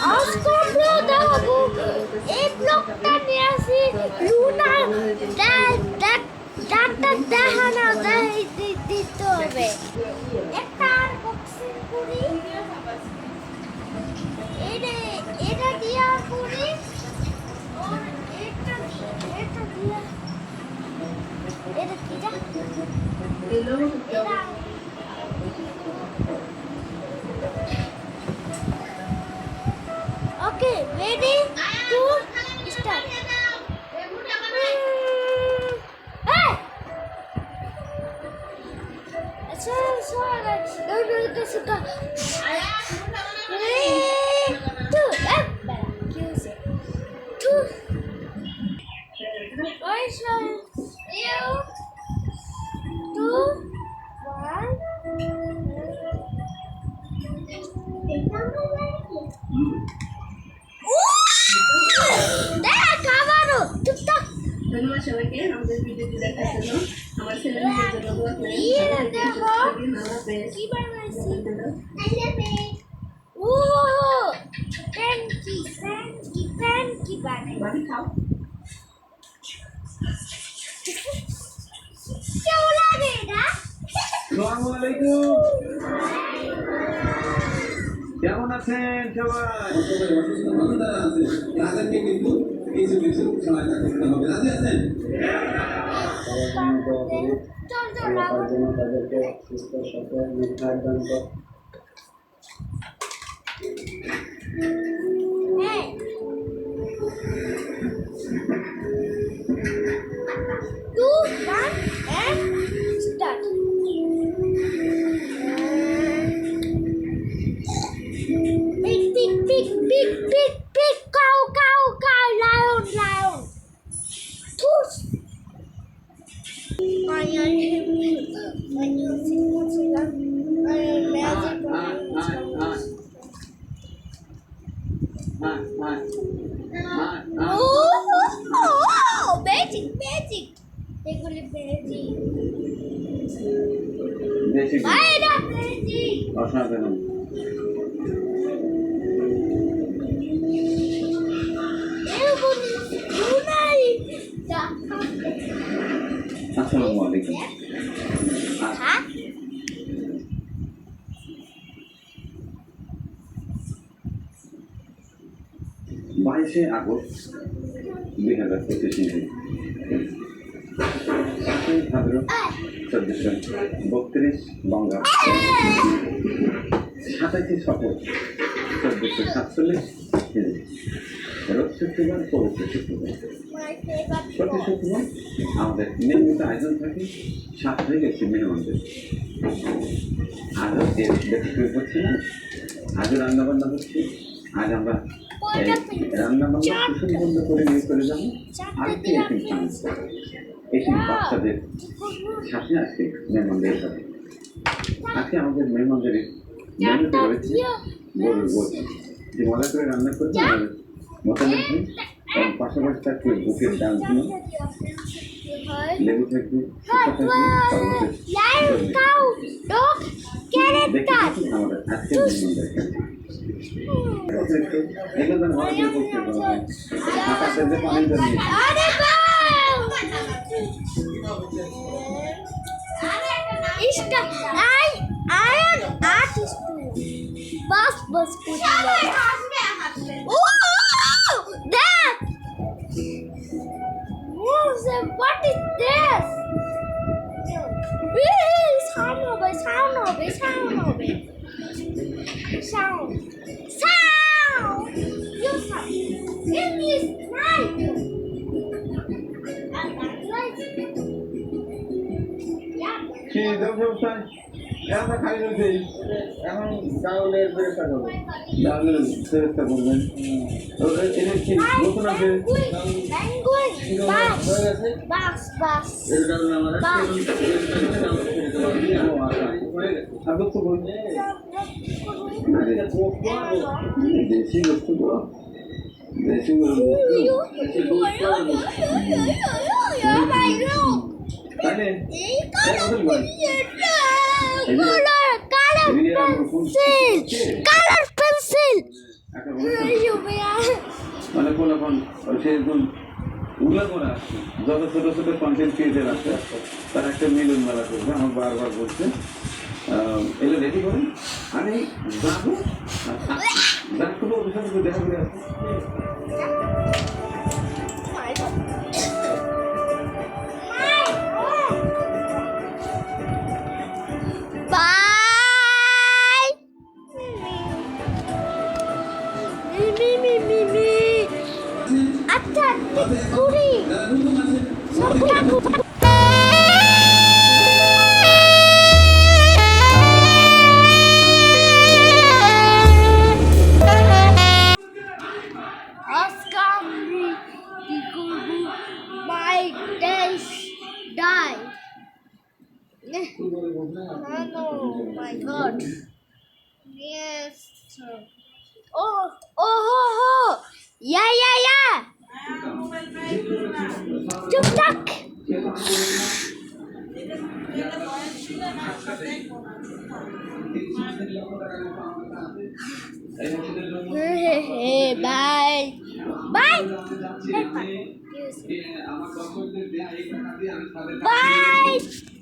আজ তোমরা দেখাবো এই ব্লকটা নিয়ে আসি লুনা ডাক্তার দেখানো দিতে হবে একটা আনবক্সিং করি এটা দিয়া করি এটা দিয়া এটা কি যা Okay, ready to start. Hey! Sorry. No. 3, 2, Two. Two, one. ধন্যবাদ সবাইকে আমাদের ভিডিওটি দেখার জন্য আমার চ্যানেলের জন্য দোয়া করেন কি বানাইছি ও ফ্যানকি বানাই খাও কেমন লাগে এটা আসসালামু আলাইকুম কেমন আছেন সবাই তাদেরকে কিন্তু কিছু সহায়তা করতে হবে রাজি আছেন তাদেরকে সুস্থ সফল নির্ধার দান কর Two, one, and start. Big, cow, lion. Tooth. Oh, magic. এগুলি magic. বেশি বাইরা magic. অসাধারণ আসসালামু আলাইকুম হ্যাঁ 22শে আগস্ট 2025 ভাদ্র 1432 বঙ্গাব্দ 27 সফর 1447 রোজ শুক্রবার পবিত্র শুক্রবার প্রতি শুক্রবার আমাদের নিয়মিত আয়োজন থাকে সাপ্তাহিক একটি মেহমানদের আজও ব্যক্তিগত হচ্ছে না আজও রান্নাবান্না হচ্ছে আজ আমরা রান্নাবান্না সুসম্পন্ন করে নিয়ে চলে যাবো আরেকটি এটি বাচ্চাদের সাথে আজকে মেহমানদের সাথে আজকে আমাদের মেহমানদের মেনুতে রয়েছে গরুর গোশ যে মজা করে রান্না করতে আমাদের মশলা ঘি এবং পাশাপাশি থাকবে বুকের ডাল ঘি লেবু থাকবে শুকনো থাকবে দেখতে আমাদের আজকের মেহমানদের এগুলো ভালো করে করতে হবে আকাশের যে পানি জমিয়ে I am artist. Bus. Oh, that. What is this? Sound. You sound. It is right. আমরা খাই রয়েছে এখন চাউলের ব্যবস্থা করবো চাউলের ব্যবস্থা করবেন এদের কি নতুন আছে দেশি বস্তু দেশি তাহলে color pencil একটা বলে Lluvia. মানে কোন সে একদম উল্লা করা আছে যত ছোট ছোট কন্টেন্ট ক্রিয়েটার আছে তারা একটা মিলন মেলা করবে আমার বারবার বলছে এগুলো রেডি করেন আমি যাবো আর যাবো ওদের সাথে দেখা করে আসবো Bye. Me. Atta, kuri. Sapu. Oscar, my days die. Oh my God. Yes. Sir. Oh. Yeah. Tuk-tak. Hey, bye. Bye. Bye.